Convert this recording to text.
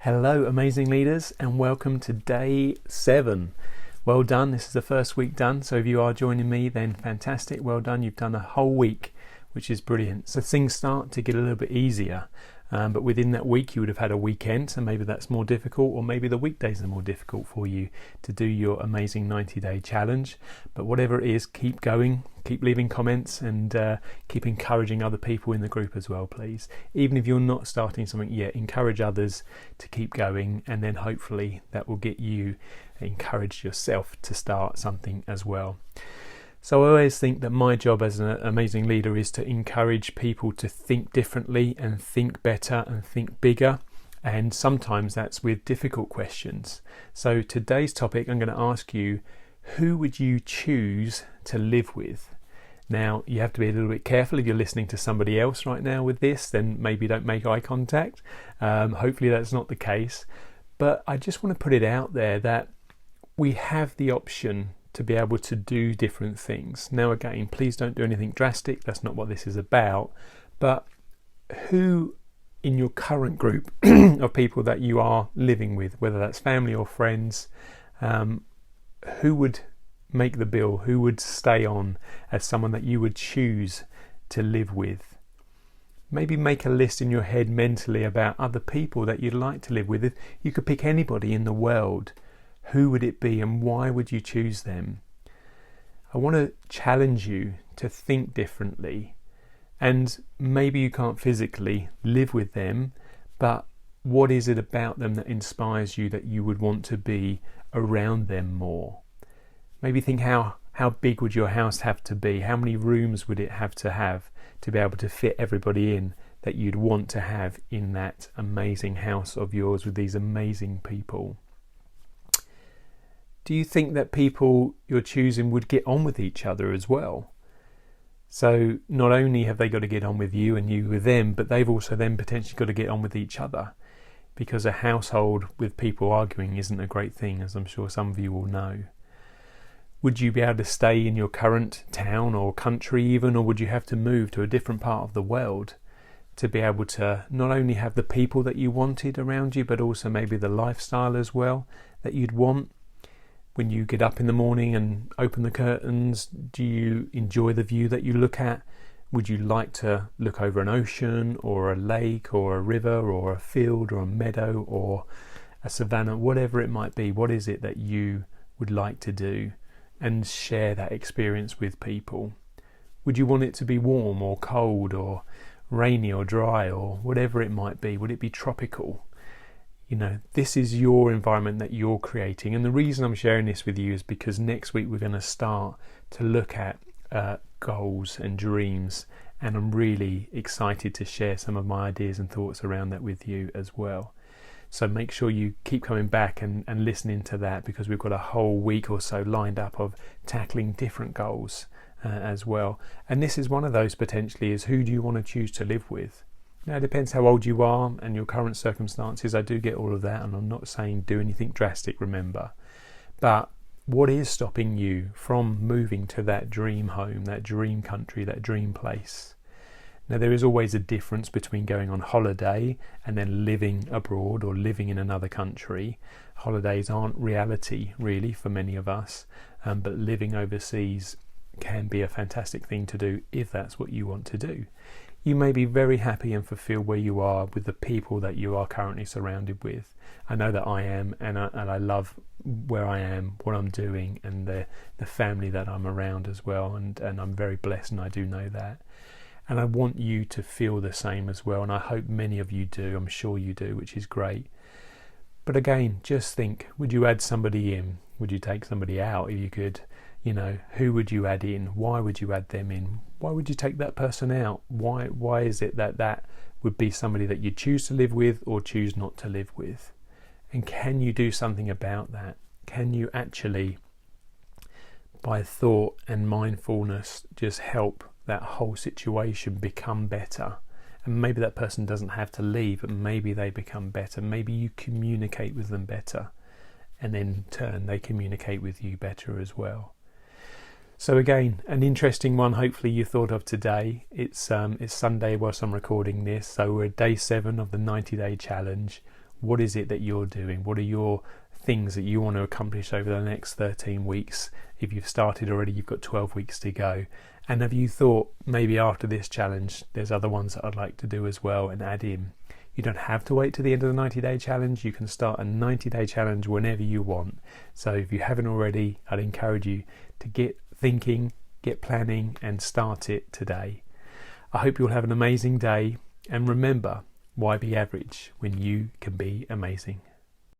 Hello, amazing leaders, and welcome to day 7. Well done. This is the first week done. So if you are joining me, then fantastic. Well done. You've done a whole week, which is brilliant. So things start to get a little bit easier. But within that week, you would have had a weekend. So maybe that's more difficult, or maybe the weekdays are more difficult for you to do your amazing 90-day challenge. But whatever it is, keep going, keep leaving comments, and keep encouraging other people in the group as well, please. Even if you're not starting something yet, encourage others to keep going, and then hopefully that will get you encouraged yourself to start something as well. So I always think that my job as an amazing leader is to encourage people to think differently and think better and think bigger. And sometimes that's with difficult questions. So today's topic, I'm going to ask you, who would you choose to live with? Now, you have to be a little bit careful. If you're listening to somebody else right now with this, then maybe don't make eye contact. Hopefully that's not the case. But I just want to put it out there that we have the option to be able to do different things. Now again, please don't do anything drastic. That's not what this is about. But who in your current group of people that you are living with, whether that's family or friends, who would make the bill? Who would stay on as someone that you would choose to live with? Maybe make a list in your head mentally about other people that you'd like to live with. If you could pick anybody in the world, who would it be and why would you choose them? I want to challenge you to think differently. And maybe you can't physically live with them, but what is it about them that inspires you that you would want to be around them more? Maybe think how big would your house have to be? How many rooms would it have to be able to fit everybody in that you'd want to have in that amazing house of yours with these amazing people? Do you think that people you're choosing would get on with each other as well? So not only have they got to get on with you and you with them, but they've also then potentially got to get on with each other, because a household with people arguing isn't a great thing, as I'm sure some of you will know. Would you be able to stay in your current town or country even, or would you have to move to a different part of the world to be able to not only have the people that you wanted around you, but also maybe the lifestyle as well that you'd want? When you get up in the morning and open the curtains, do you enjoy the view that you look at? Would you like to look over an ocean or a lake or a river or a field or a meadow or a savanna, whatever it might be? What is it that you would like to do and share that experience with people? Would you want it to be warm or cold or rainy or dry or whatever it might be? Would it be tropical? You know, this is your environment that you're creating. And the reason I'm sharing this with you is because next week we're going to start to look at goals and dreams. And I'm really excited to share some of my ideas and thoughts around that with you as well. So make sure you keep coming back and listening to that, because we've got a whole week or so lined up of tackling different goals as well. And this is one of those potentially, is who do you want to choose to live with? Now, it depends how old you are and your current circumstances. I do get all of that, and I'm not saying do anything drastic, remember. But what is stopping you from moving to that dream home, that dream country, that dream place? Now, there is always a difference between going on holiday and then living abroad or living in another country. Holidays aren't reality, really, for many of us, but living overseas can be a fantastic thing to do if that's what you want to do. You may be very happy and fulfilled where you are with the people that you are currently surrounded with. I know that I am, and I love where I am, what I'm doing, and the family that I'm around as well, and I'm very blessed, and I do know that. And I want you to feel the same as well, and I hope many of you do. I'm sure you do, which is great. But again, just think, would you add somebody in? Would you take somebody out if you could? You know, who would you add in? Why would you add them in? Why would you take that person out? Why is it that would be somebody that you choose to live with or choose not to live with? And can you do something about that? Can you actually, by thought and mindfulness, just help that whole situation become better? And maybe that person doesn't have to leave, but maybe they become better. Maybe you communicate with them better, and in turn they communicate with you better as well. So again, an interesting one hopefully you thought of today. It's Sunday whilst I'm recording this, so we're at day 7 of the 90-day challenge. What is it that you're doing? What are your things that you want to accomplish over the next 13 weeks? If you've started already, you've got 12 weeks to go. And have you thought, maybe after this challenge, there's other ones that I'd like to do as well and add in? You don't have to wait to the end of the 90-day challenge. You can start a 90-day challenge whenever you want. So if you haven't already, I'd encourage you to get thinking, get planning, and start it today. I hope you'll have an amazing day. And remember, why be average when you can be amazing?